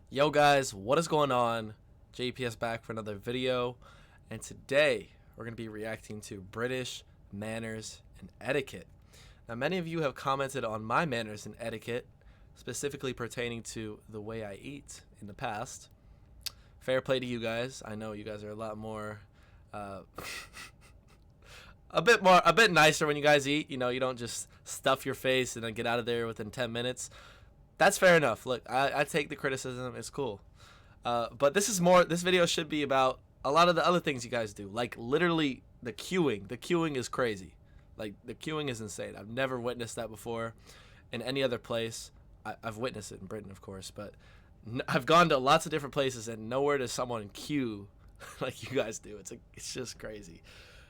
Yo guys, what is going on? JPS back for another video, and today we're going to be reacting to British manners and etiquette. Now many of you have commented on my manners and etiquette, specifically pertaining to the way I eat in the past. Fair play to you guys. I know you guys are a lot more a bit nicer when you guys eat. You know, you don't just stuff your face and then get out of there within 10 minutes. That's fair enough. Look, I take the criticism. It's cool. But this video should be about a lot of the other things you guys do. Like, literally, the queuing. The queuing is crazy. Like, the queuing is insane. I've never witnessed that before in any other place. I've witnessed it in Britain, of course. But I've gone to lots of different places, and nowhere does someone queue like you guys do. It's just crazy.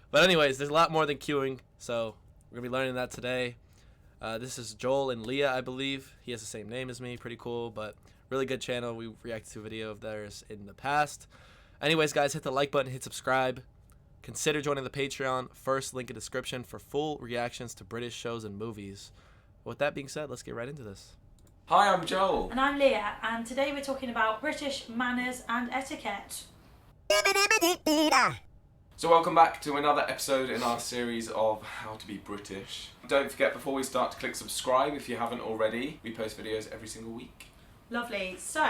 But anyways, there's a lot more than queuing. So we're going to be learning that today. This is Joel and Leah, I believe. He has the same name as me. Pretty cool, but really good channel. We reacted to a video of theirs in the past. Anyways, guys, hit the like button, hit subscribe. Consider joining the Patreon. First link in description for full reactions to British shows and movies. With that being said, let's get right into this. Hi, I'm Joel. And I'm Leah, and today we're talking about British manners and etiquette. So welcome back to another episode in our series of How to Be British. Don't forget, before we start, to click subscribe if you haven't already. We post videos every single week. Lovely. So,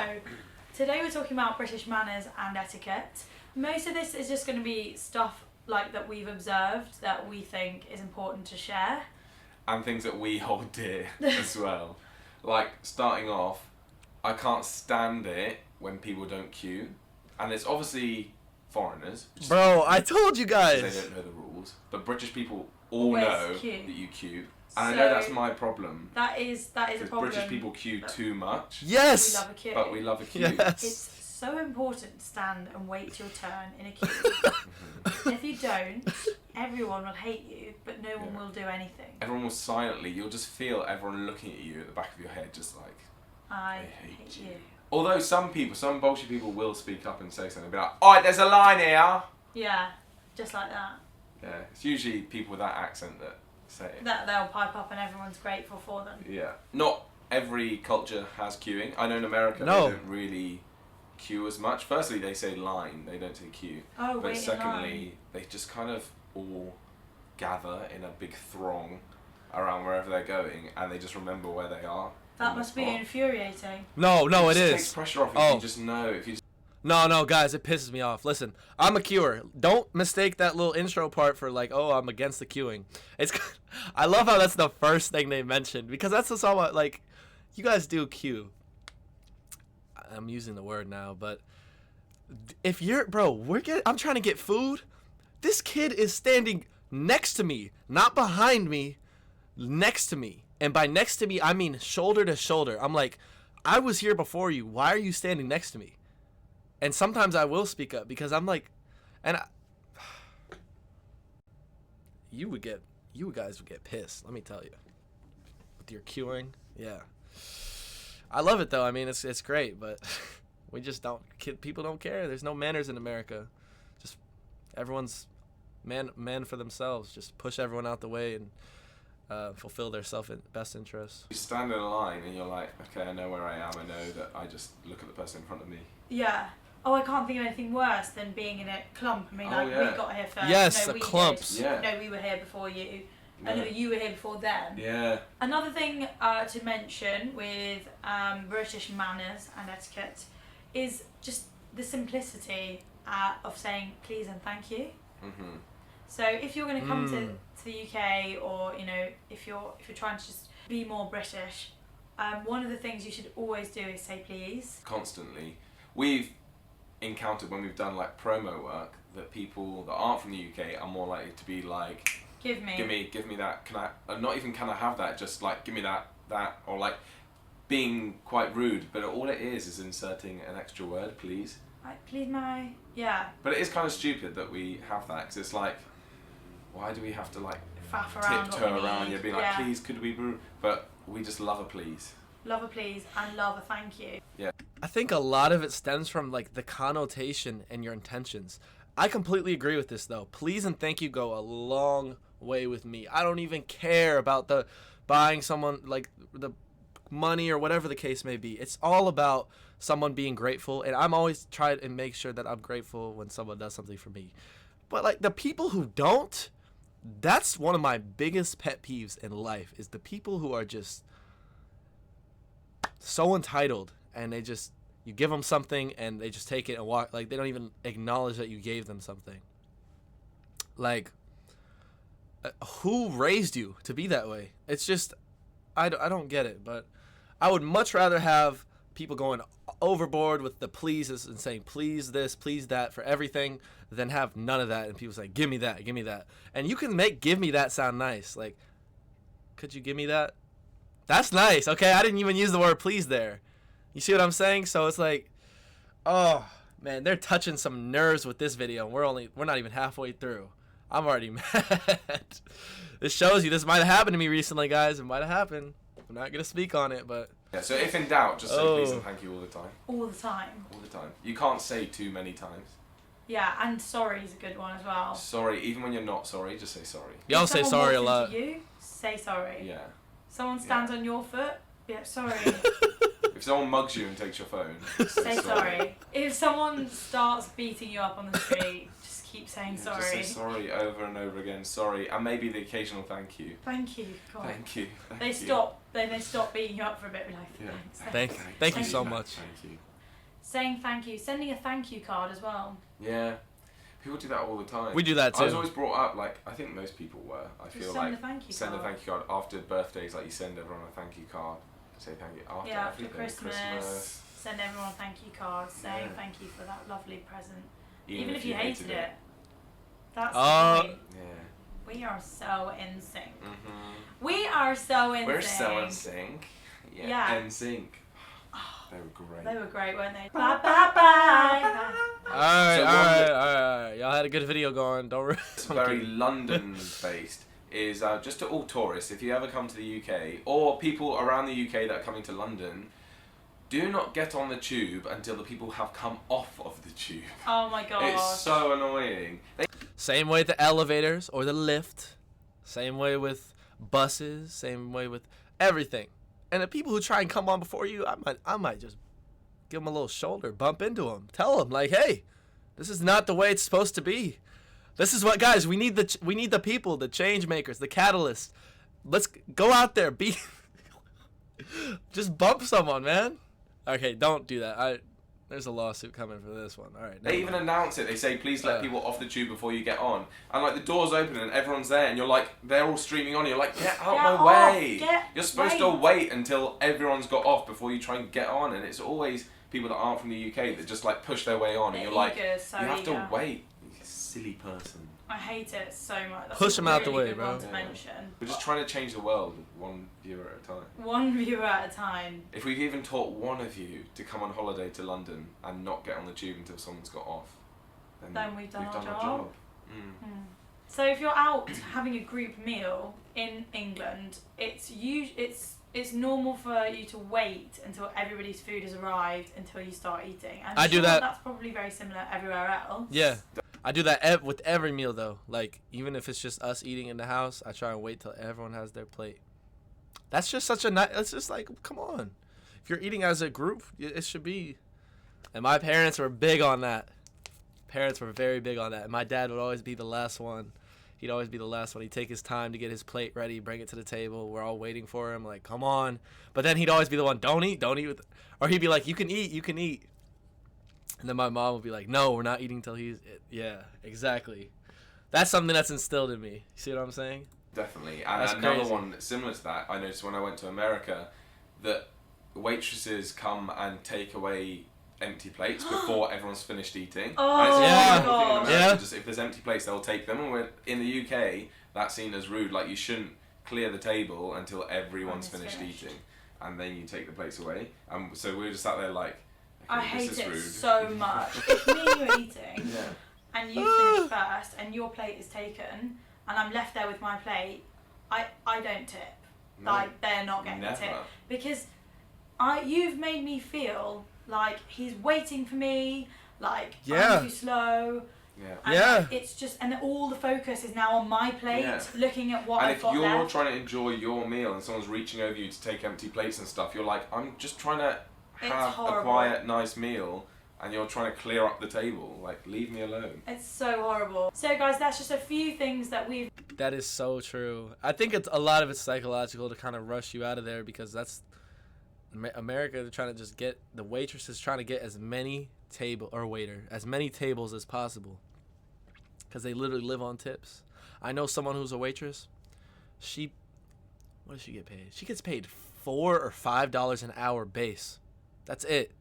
today we're talking about British manners and etiquette. Most of this is just going to be stuff like that we've observed that we think is important to share. And things that we hold dear as well. Like, starting off, I can't stand it when people don't queue. And it's obviously foreigners. Bro, I told you guys. They don't know the rules. But British people all Always know queue. that you queue. And So, I know that's my problem. That is a Because problem. British people queue too much. Yes. We love a queue. But we love a queue. Yes. It's so important to stand and wait your turn in a queue. If you don't, everyone will hate you, but no one will do anything. Everyone will silently, you'll just feel everyone looking at you at the back of your head, just like, I hate hate you. Although some bullshit people will speak up and say something, be like, alright, there's a line here. Yeah, just like that. Yeah, it's usually people with that accent that say it. That they'll pipe up and everyone's grateful for them. Yeah. Not every culture has queuing. I know in America No. they don't really queue as much. Firstly, they say line, they don't say queue. Oh, But wait in secondly, line. they just kind of all gather in a big throng around wherever they're going, and they just remember where they are. That must be infuriating. No, it just is. takes pressure off if Oh. you just know. If you just No, guys, it pisses me off. Listen, I'm a queuer. Don't mistake that little intro part for like, oh, I'm against the queuing. I love how that's the first thing they mentioned, because that's just all like, you guys do queue. I'm using the word now, but if you're, I'm trying to get food. This kid is standing next to me, not behind me, next to me. And by next to me, I mean shoulder to shoulder. I'm like, I was here before you. Why are you standing next to me? And sometimes I will speak up because I'm like, you guys would get pissed. Let me tell you, with your queuing. Yeah, I love it though. I mean, it's great, but we just don't. People don't care. There's no manners in America. Just everyone's man for themselves. Just push everyone out the way and fulfill their best interests. You stand in a line and you're like, okay, I know where I am. I know that I just look at the person in front of me. Yeah. Oh, I can't think of anything worse than being in a clump. I mean, Oh, we yeah. got here first. Yes, no, a we clump. did. Yeah. No, we were here before you. Yeah. No, you were here before them. Yeah. Another thing to mention with British manners and etiquette is just the simplicity of saying please and thank you. Mhm. So if you're going to come to the UK, or you know, if you're trying to just be more British, one of the things you should always do is say please. Constantly, we've encountered when we've done like promo work that people that aren't from the UK are more likely to be like, Give me that. Can I? Not even can I have that? Just like give me that, or like being quite rude. But all it is inserting an extra word, please. Like, please, my yeah. But it is kind of stupid that we have that, because it's like, why do we have to like Faff around tiptoe what we around? need. You're being like, please, could we? But we just love a please. Love a please and love a thank you. Yeah. I think a lot of it stems from like the connotation and your intentions. I completely agree with this though. Please and thank you go a long way with me. I don't even care about the buying someone like the money or whatever the case may be. It's all about someone being grateful, and I'm always trying to make sure that I'm grateful when someone does something for me. But like the people who don't, that's one of my biggest pet peeves in life, is the people who are just so entitled, and you give them something and they just take it and walk, like they don't even acknowledge that you gave them something. Like, who raised you to be that way? It's just, I don't get it. But I would much rather have people going overboard with the pleases and saying please this, please that for everything, than have none of that and people say give me that, give me that. And you can make give me that sound nice. Like, could you give me that? That's nice. Okay, I didn't even use the word please there. You see what I'm saying? So it's like, oh man, they're touching some nerves with this video, and we're not even halfway through. I'm already mad. This shows you this might have happened to me recently, guys. It might have happened. I'm not gonna speak on it, but yeah. So if in doubt, just say please and thank you all the time. All the time. All the time. You can't say too many times. Yeah, and sorry is a good one as well. Sorry, even when you're not sorry, just say sorry. Y'all say sorry a lot. You say sorry. Yeah. Someone stands on your foot. Yeah, sorry. If someone mugs you and takes your phone, say sorry. If someone starts beating you up on the street, just keep saying sorry. Just say sorry over and over again. Sorry, and maybe the occasional thank you. Thank you. God. Thank you. They stop beating you up for a bit. Like, thanks. Thank you so much. Thank you. Saying thank you, sending a thank you card as well. Yeah. People do that all the time. We do that too. I was always brought up, like, I think most people were. I feel like send a thank you card after birthdays, like you send everyone a thank you card. Say thank you after Christmas. Send everyone a thank you card saying thank you for that lovely present. Even if you hated it. That's the point. Yeah. We are so in sync. Mm-hmm. We are so in sync. We're so in sync. Yeah. In sync. They were great. They were great, weren't they? Bye bye bye. Alright. Y'all had a good video going. Don't worry. It's very London based. Is just to all tourists, if you ever come to the UK, or people around the UK that are coming to London, do not get on the tube until the people have come off of the tube. Oh my god. It's so annoying. Same way with the elevators or the lift. Same way with buses. Same way with everything. And the people who try and come on before you, I might just give them a little shoulder, bump into them, tell them like, hey, this is not the way it's supposed to be. This is what, guys, we need the people, the change makers, the catalysts. Let's go out there, just bump someone, man. Okay, don't do that. There's a lawsuit coming for this one. All right. They even announce it. They say, please let people off the tube before you get on. And like the doors open and everyone's there and you're like, they're all streaming on. You're like, get out my way. You're supposed to wait until everyone's got off before you try and get on. And it's always people that aren't from the UK that just like push their way on. And you're like, you have to wait. You silly person. I hate it so much. That's push them out the way, good bro. One to mention. We're just trying to change the world one viewer at a time. One viewer at a time. If we've even taught one of you to come on holiday to London and not get on the tube until someone's got off, then we've done our job. So if you're out having a group meal in England, it's normal for you to wait until everybody's food has arrived until you start eating. And I do that. That's probably very similar everywhere else. Yeah. I do that with every meal, though. Like, even if it's just us eating in the house, I try and wait till everyone has their plate. That's just such a nice... It's just like, come on. If you're eating as a group, it should be... And my parents were big on that. Parents were very big on that. And my dad would always be the last one. He'd always be the last one. He'd take his time to get his plate ready, bring it to the table. We're all waiting for him, like, come on. But then he'd always be the one, don't eat. Or he'd be like, you can eat. And then my mom would be like, no, we're not eating till he's... Yeah, exactly. That's something that's instilled in me. You see what I'm saying? Definitely. And that's another crazy. one similar to that, I noticed when I went to America, that waitresses come and take away empty plates before everyone's finished eating. Oh, and it's yeah. a thing in America, Yeah. just if there's empty plates, they'll take them. And in the UK, that's seen as rude. Like, you shouldn't clear the table until everyone's finished eating. And then you take the plates away. So we were just sat there like, I hate this is it rude. so much. If me and you are eating, and you finish first, and your plate is taken, and I'm left there with my plate, I don't tip. No, like, they're not getting a tip. Because you've made me feel like he's waiting for me, like I'm too slow. Yeah. And Yeah. it's just, and all the focus is now on my plate, Yeah. looking at what And I've if got you're left. trying to enjoy your meal and someone's reaching over you to take empty plates and stuff, you're like, I'm just trying to have a horrible. quiet, nice meal, and you're trying to clear up the table. Like, leave me alone. It's so horrible. So guys, that's just a few things that we've... That is so true. I think it's a lot of it's psychological to kind of rush you out of there, because that's America. They're trying to just get the waitresses trying to get as many tables as possible, because they literally live on tips. I know someone who's a waitress. What does she get paid? She gets paid $4 or $5 an hour base. That's it.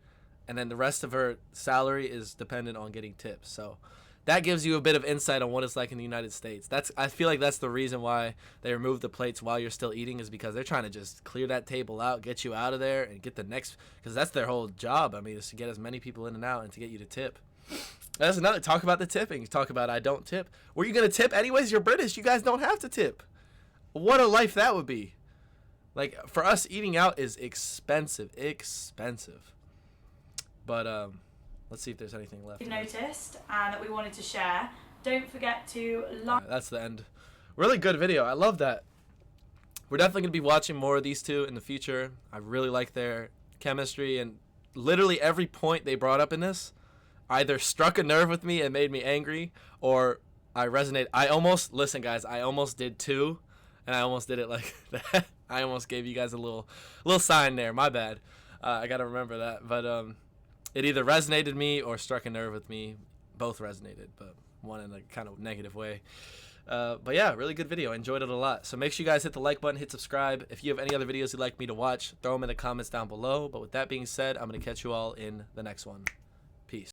And then the rest of her salary is dependent on getting tips. So that gives you a bit of insight on what it's like in the United States. I feel like that's the reason why they remove the plates while you're still eating, is because they're trying to just clear that table out, get you out of there, and get the next, because that's their whole job. I mean, is to get as many people in and out and to get you to tip. That's another, talk about the tipping. Talk about I don't tip. Were you going to tip anyways? You're British. You guys don't have to tip. What a life that would be. Like, for us, eating out is expensive. But let's see if there's anything left. We've noticed and that we wanted to share. Don't forget to like... That's the end. Really good video. I love that. We're definitely going to be watching more of these two in the future. I really like their chemistry, and literally every point they brought up in this either struck a nerve with me and made me angry, or I resonate. Listen guys, I almost did two, and I almost did it like that. I almost gave you guys a little sign there. My bad. I got to remember that. But it either resonated me or struck a nerve with me. Both resonated, but one in a kind of negative way. But yeah, really good video. I enjoyed it a lot. So make sure you guys hit the like button, hit subscribe. If you have any other videos you'd like me to watch, throw them in the comments down below. But with that being said, I'm going to catch you all in the next one. Peace.